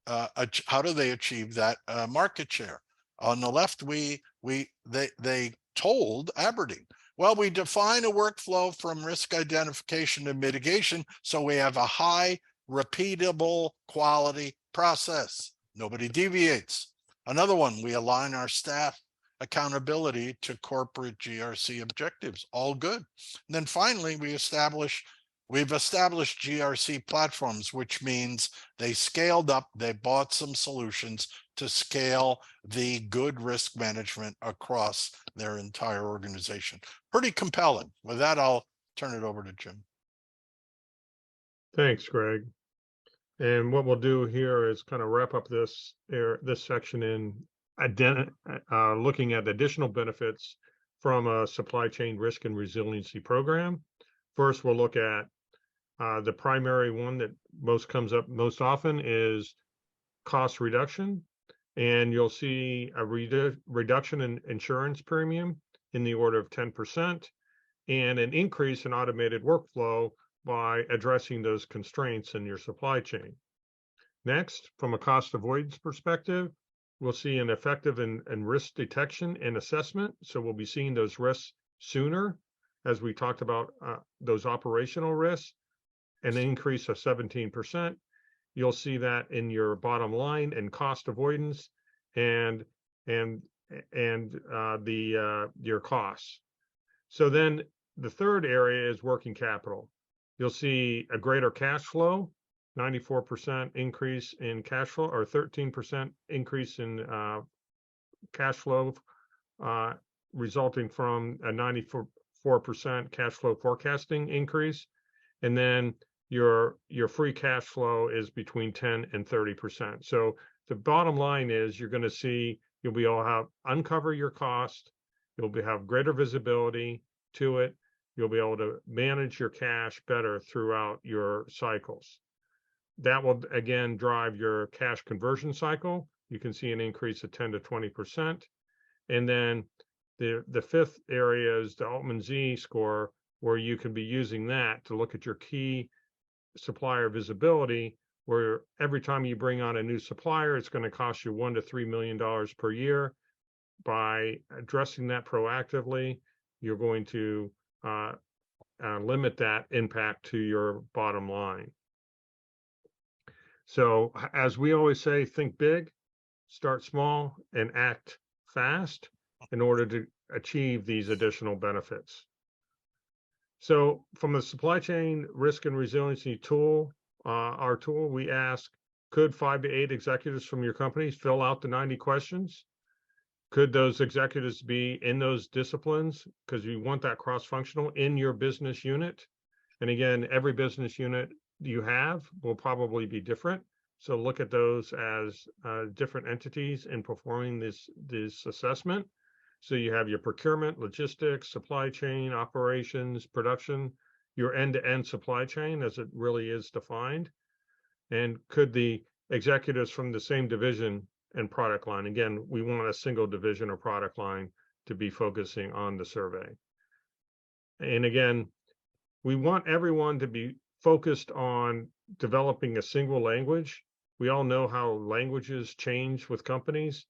How do they achieve that market share? On the left, they told Aberdeen, well, we define a workflow from risk identification to mitigation, so we have a high, repeatable quality process. Nobody deviates. Another one, we align our staff accountability to corporate GRC objectives. All good. And then finally, we establish We've established GRC platforms, which means they scaled up, they bought some solutions to scale the good risk management across their entire organization. Pretty compelling. With that, I'll turn it over to Jim. Thanks, Greg. And what we'll do here is kind of wrap up this section in looking at additional benefits from a supply chain risk and resiliency program. First, we'll look at the primary one that comes up most often is cost reduction. And you'll see a reduction in insurance premium in the order of 10% and an increase in automated workflow by addressing those constraints in your supply chain. Next, from a cost avoidance perspective, we'll see an effective in risk detection and assessment. So we'll be seeing those risks sooner, as we talked about those operational risks, an increase of 17%. You'll see that in your bottom line and cost avoidance and your costs. So then the third area is working capital. You'll see a greater cash flow, 94% increase in cash flow, or 13% increase in cash flow, resulting from a 94% cash flow forecasting increase. And then your free cash flow is between 10 and 30%. So the bottom line is you're going to see you'll be able to uncover your cost, you'll have greater visibility to it, you'll be able to manage your cash better throughout your cycles. That will again drive your cash conversion cycle. You can see an increase of 10 to 20%. And then the fifth area is the Altman Z score, where you can be using that to look at your key supplier visibility, where every time you bring on a new supplier, it's going to cost you $1 to $3 million per year. By addressing that proactively, you're going to limit that impact to your bottom line. So as we always say, think big, start small, and act fast in order to achieve these additional benefits. So from the supply chain risk and resiliency tool, our tool, we ask, could 5 to 8 executives from your company fill out the 90 questions? Could those executives be in those disciplines? Because you want that cross-functional in your business unit. And again, every business unit you have will probably be different. So look at those as different entities in performing this assessment. So you have your procurement, logistics, supply chain, operations, production, your end-to-end supply chain as it really is defined. And could the executives from the same division and product line, again, we want a single division or product line to be focusing on the survey. And again, we want everyone to be focused on developing a single language. We all know how languages change with companies.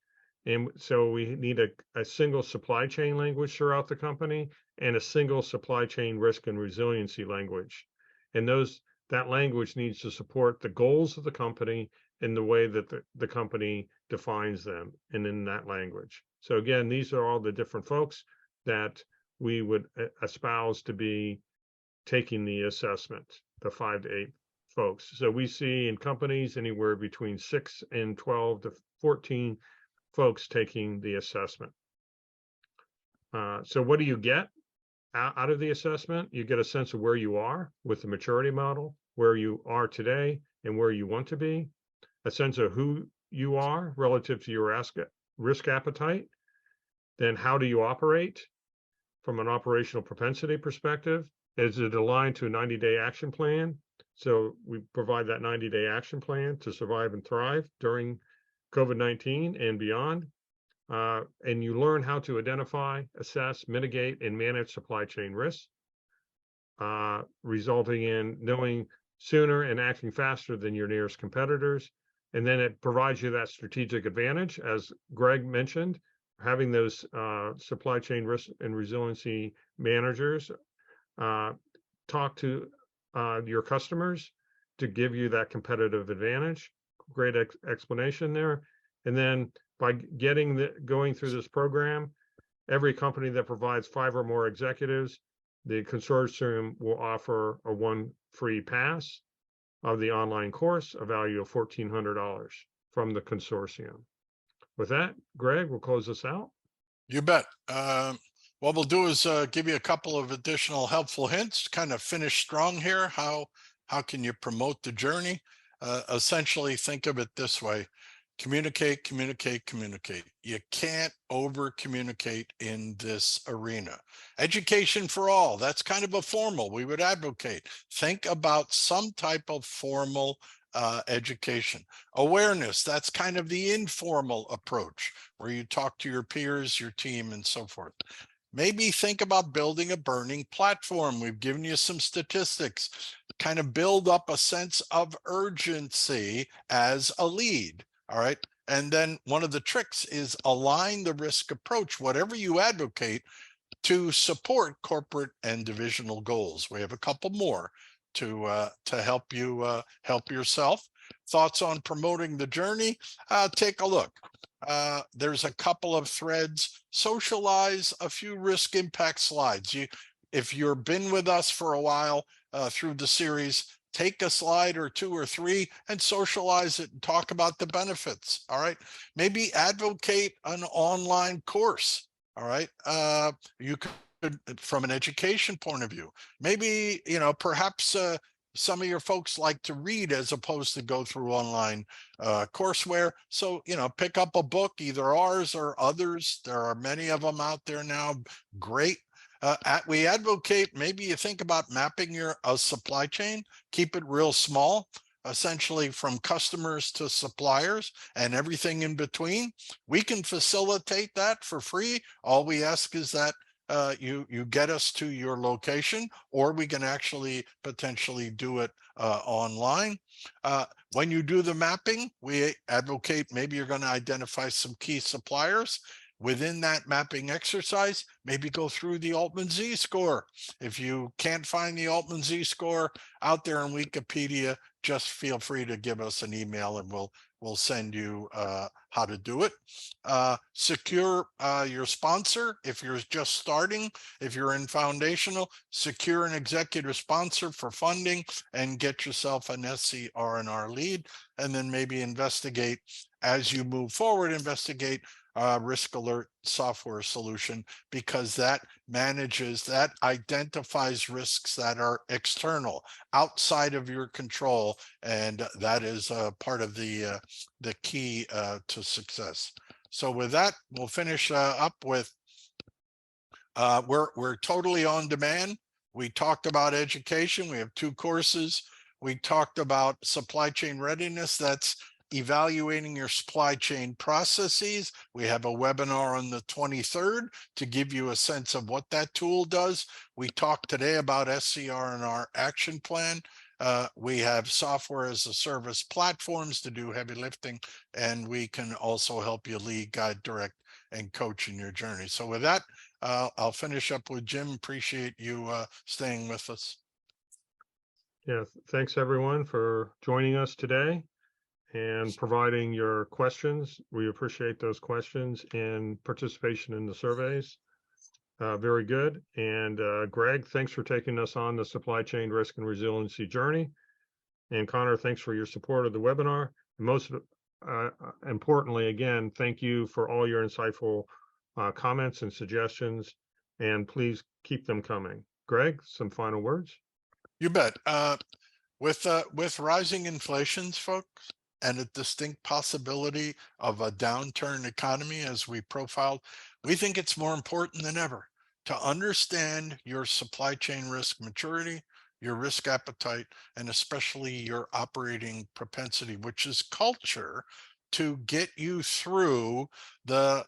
And so we need a single supply chain language throughout the company and a single supply chain risk and resiliency language. And that language needs to support the goals of the company in the way that the company defines them and in that language. So again, these are all the different folks that we would espouse to be taking the assessment, the 5 to 8 folks. So we see in companies anywhere between 6 and 12 to 14 folks taking the assessment. So what do you get out of the assessment? You get a sense of where you are with the maturity model, where you are today and where you want to be, a sense of who you are relative to your risk appetite. Then how do you operate from an operational propensity perspective? Is it aligned to a 90-day action plan? So we provide that 90-day action plan to survive and thrive during COVID-19 and beyond. And you learn how to identify, assess, mitigate, and manage supply chain risks, resulting in knowing sooner and acting faster than your nearest competitors. And then it provides you that strategic advantage, as Greg mentioned, having those supply chain risk and resiliency managers talk to your customers to give you that competitive advantage. Great explanation there. And then by going through this program, every company that provides 5 or more executives the consortium will offer a one free pass of the online course, a value of $1,400 from the consortium. With that, Greg, we'll close this out. You bet. What we'll do is give you a couple of additional helpful hints to kind of finish strong here. How can you promote the journey? Essentially, think of it this way. Communicate, communicate, communicate. You can't over communicate in this arena. Education for all, that's kind of a formal, we would advocate. Think about some type of formal education. Awareness, that's kind of the informal approach where you talk to your peers, your team, and so forth. Maybe think about building a burning platform. We've given you some statistics, kind of build up a sense of urgency as a lead. All right. And then one of the tricks is align the risk approach, whatever you advocate, to support corporate and divisional goals. We have a couple more to help you help yourself. Thoughts on promoting the journey? Take a look. There's a couple of threads. Socialize a few risk impact slides. If you've been with us for a while through the series, take a slide or two or three and socialize it and talk about the benefits. All right. Maybe advocate an online course. All right. You could, from an education point of view, maybe, perhaps some of your folks like to read as opposed to go through online courseware. So, pick up a book, either ours or others. There are many of them out there now. Great. We advocate, maybe you think about mapping your supply chain, keep it real small, essentially from customers to suppliers and everything in between. We can facilitate that for free. All we ask is that you get us to your location, or we can actually potentially do it online. When you do the mapping, we advocate maybe you're going to identify some key suppliers. Within that mapping exercise, maybe go through the Altman Z-score. If you can't find the Altman Z-score out there in Wikipedia, just feel free to give us an email and we'll send you how to do it. Secure your sponsor. If you're just starting, if you're in foundational, secure an executive sponsor for funding and get yourself an SCR&R lead, and then maybe investigate as you move forward, investigate risk alert software solution, because that identifies risks that are external, outside of your control, and that is part of the key to success. So with that, we'll finish up with we're totally on demand. We talked about education. We have 2 courses. We talked about supply chain readiness. That's evaluating your supply chain processes. We have a webinar on the 23rd to give you a sense of what that tool does. We talked today about SCR&R action plan. We have software as a service platforms to do heavy lifting, and we can also help you lead, guide, direct, and coach in your journey. So with that, I'll finish up with Jim. Appreciate you staying with us. Yeah, thanks everyone for joining us today and providing your questions. We appreciate those questions and participation in the surveys. Very good. And Greg, thanks for taking us on the supply chain risk and resiliency journey. And Connor, thanks for your support of the webinar. And most importantly, again, thank you for all your insightful comments and suggestions, and please keep them coming. Greg, some final words? You bet. With rising inflations, folks, and a distinct possibility of a downturn economy as we profiled, we think it's more important than ever to understand your supply chain risk maturity, your risk appetite, and especially your operating propensity, which is culture, to get you through the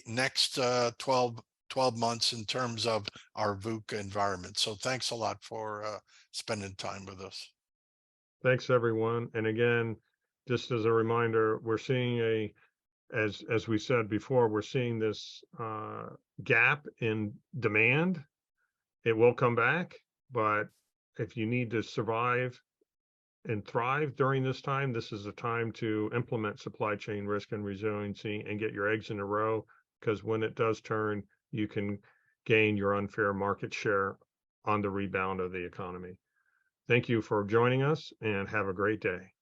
next 12 months in terms of our VUCA environment. So thanks a lot for spending time with us. Thanks, everyone. And again, just as a reminder, we're seeing as we said before, we're seeing this gap in demand. It will come back, but if you need to survive and thrive during this time, this is a time to implement supply chain risk and resiliency and get your eggs in a row, because when it does turn, you can gain your unfair market share on the rebound of the economy. Thank you for joining us and have a great day.